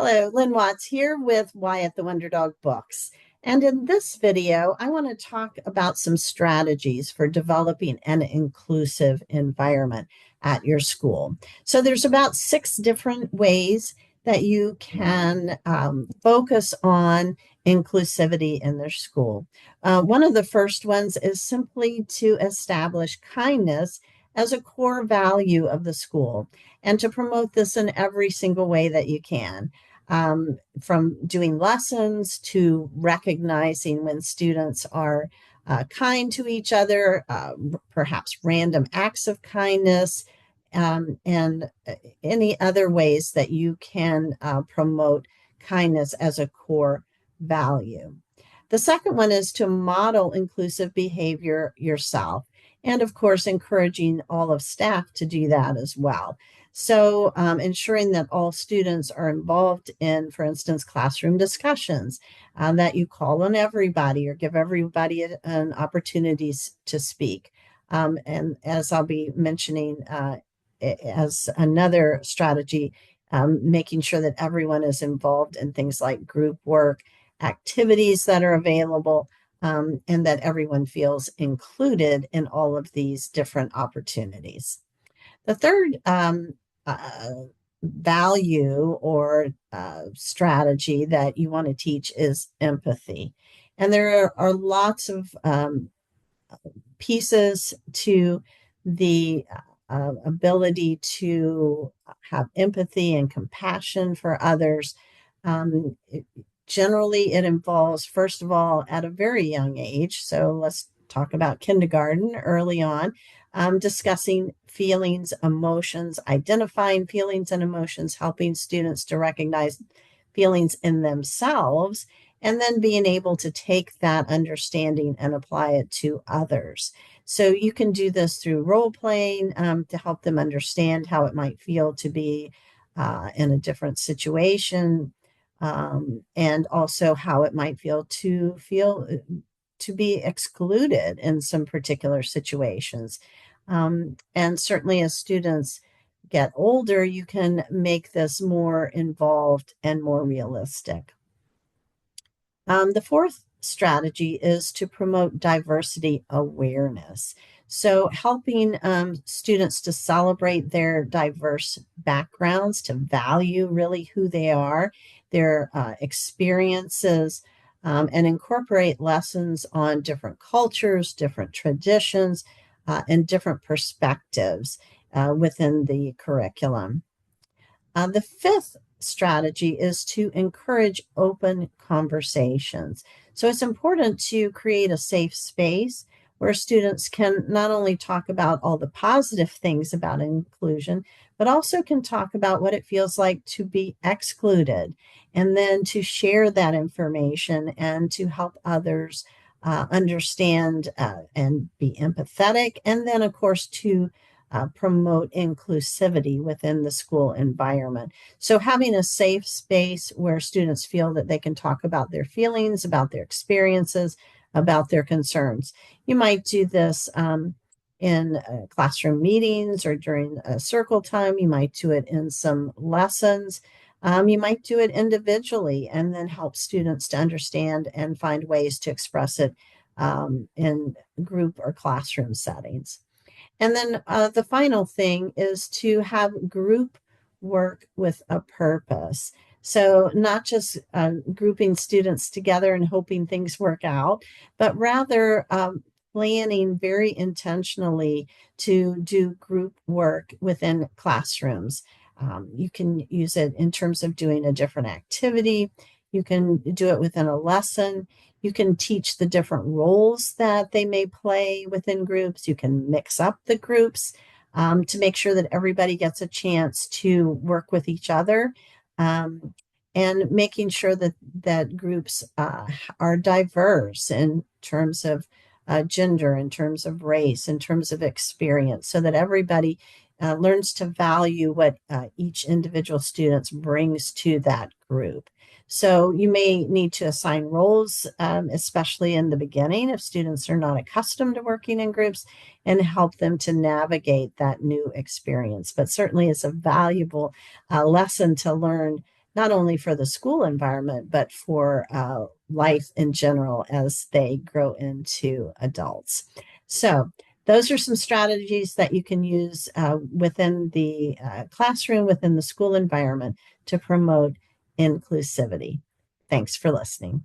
Hello, Lynn Watts here with Wyatt the Wonder Dog Books. And in this video, I want to talk about some strategies for developing an inclusive environment at your school. So there's about 6 different ways that you can focus on inclusivity in their school. One of the first ones is simply to establish kindness as a core value of the school and to promote this in every single way that you can, from doing lessons to recognizing when students are kind to each other, perhaps random acts of kindness, and any other ways that you can promote kindness as a core value. The second one is to model inclusive behavior yourself, and of course, encouraging all of staff to do that as well. So ensuring that all students are involved in, for instance, classroom discussions, that you call on everybody or give everybody an opportunity to speak. And as I'll be mentioning as another strategy, making sure that everyone is involved in things like group work, activities that are available, and that everyone feels included in all of these different opportunities. The third value or strategy that you want to teach is empathy. And there are lots of pieces to the ability to have empathy and compassion for others. Generally, it involves, first of all, at a very young age. So let's talk about kindergarten early on, discussing feelings, emotions, identifying feelings and emotions, helping students to recognize feelings in themselves, and then being able to take that understanding and apply it to others. So you can do this through role playing to help them understand how it might feel to be in a different situation, and also how it might feel to be excluded in some particular situations. And certainly as students get older, you can make this more involved and more realistic. The fourth strategy is to promote diversity awareness. So helping students to celebrate their diverse backgrounds, to value really who they are, their experiences, and incorporate lessons on different cultures, different traditions, and different perspectives within the curriculum. The fifth strategy is to encourage open conversations. So it's important to create a safe space where students can not only talk about all the positive things about inclusion, but also can talk about what it feels like to be excluded, and then to share that information and to help others understand and be empathetic, and then, of course, to promote inclusivity within the school environment. So having a safe space where students feel that they can talk about their feelings, about their experiences, about their concerns. You might do this in classroom meetings or during a circle time. You might do it in some lessons. You might do it individually and then help students to understand and find ways to express it in group or classroom settings. And then the final thing is to have group work with a purpose. So not just grouping students together and hoping things work out, but rather planning very intentionally to do group work within classrooms. You can use it in terms of doing a different activity. You can do it within a lesson. You can teach the different roles that they may play within groups. You can mix up the groups to make sure that everybody gets a chance to work with each other, and making sure that groups are diverse in terms of gender, in terms of race, in terms of experience, so that everybody learns to value what each individual student brings to that group. So you may need to assign roles, especially in the beginning if students are not accustomed to working in groups, and help them to navigate that new experience. But certainly it's a valuable lesson to learn not only for the school environment, but for life in general as they grow into adults. So, those are some strategies that you can use within the classroom, within the school environment to promote inclusivity. Thanks for listening.